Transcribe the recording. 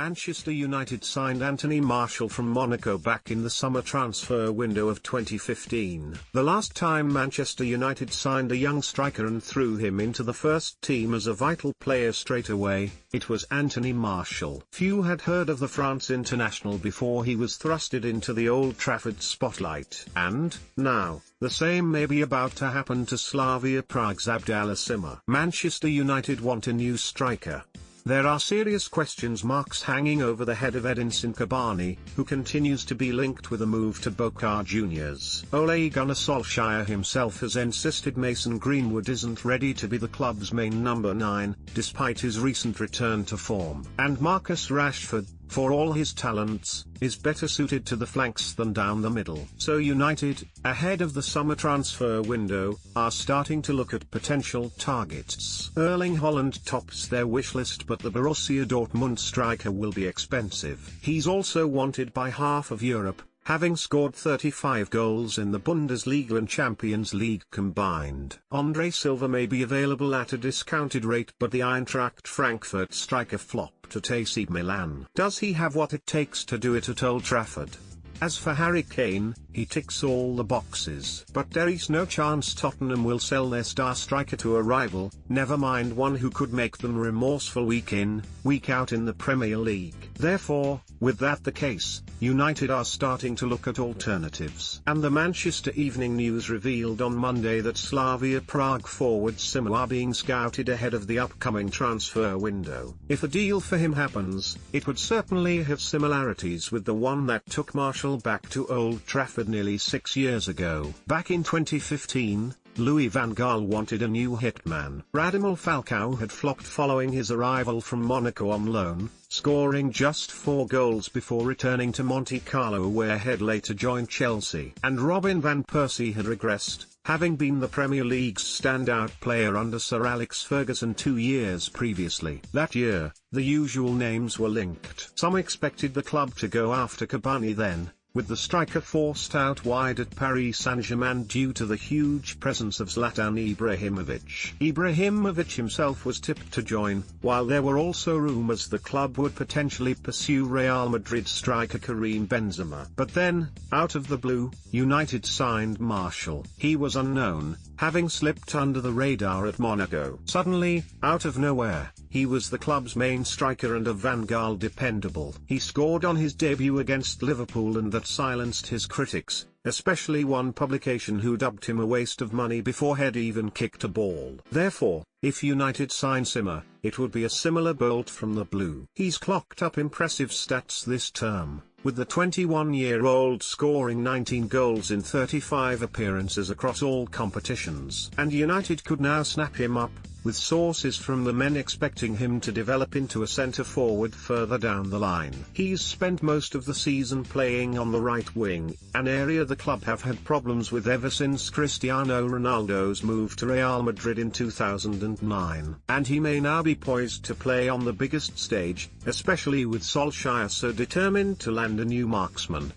Manchester United signed Anthony Martial from Monaco back in the summer transfer window of 2015. The last time Manchester United signed a young striker and threw him into the first team as a vital player straight away, it was Anthony Martial. Few had heard of the France international before he was thrusted into the Old Trafford spotlight. And, now, the same may be about to happen to Slavia Prague's Abdallah Sima. Manchester United want a new striker. There are serious question marks hanging over the head of Edinson Cavani, who continues to be linked with a move to Boca Juniors. Ole Gunnar Solskjaer himself has insisted Mason Greenwood isn't ready to be the club's main number 9, despite his recent return to form. And Marcus Rashford, for all his talents, is better suited to the flanks than down the middle. So United, ahead of the summer transfer window, are starting to look at potential targets. Erling Haaland tops their wish list, but the Borussia Dortmund striker will be expensive. He's also wanted by half of Europe, having scored 35 goals in the Bundesliga and Champions League combined. Andre Silva may be available at a discounted rate, but the Eintracht Frankfurt striker flopped at AC Milan. Does he have what it takes to do it at Old Trafford? As for Harry Kane, he ticks all the boxes. But there is no chance Tottenham will sell their star striker to a rival, never mind one who could make them remorseful week in, week out in the Premier League. Therefore, with that the case, United are starting to look at alternatives. And the Manchester Evening News revealed on Monday that Slavia Prague forward Sima are being scouted ahead of the upcoming transfer window. If a deal for him happens, it would certainly have similarities with the one that took Martial back to Old Trafford nearly 6 years ago. Back in 2015, Louis van Gaal wanted a new hitman. Radamel Falcao had flopped following his arrival from Monaco on loan, scoring just 4 goals before returning to Monte Carlo, where he'd later joined Chelsea. And Robin van Persie had regressed, having been the Premier League's standout player under Sir Alex Ferguson 2 years previously. That year, the usual names were linked. Some expected the club to go after Cavani then, with the striker forced out wide at Paris Saint-Germain due to the huge presence of Zlatan Ibrahimovic. Ibrahimovic himself was tipped to join, while there were also rumours the club would potentially pursue Real Madrid striker Karim Benzema. But then, out of the blue, United signed Martial. He was unknown, having slipped under the radar at Monaco. Suddenly, out of nowhere, he was the club's main striker and a Van Gaal dependable. He scored on his debut against Liverpool, and that silenced his critics, especially one publication who dubbed him a waste of money before he'd even kicked a ball. Therefore, if United sign Sima, it would be a similar bolt from the blue. He's clocked up impressive stats this term, with the 21-year-old scoring 19 goals in 35 appearances across all competitions. And United could now snap him up, with sources from the men expecting him to develop into a centre-forward further down the line. He's spent most of the season playing on the right wing, an area the club have had problems with ever since Cristiano Ronaldo's move to Real Madrid in 2009. And he may now be poised to play on the biggest stage, especially with Solskjaer so determined to land a new marksman.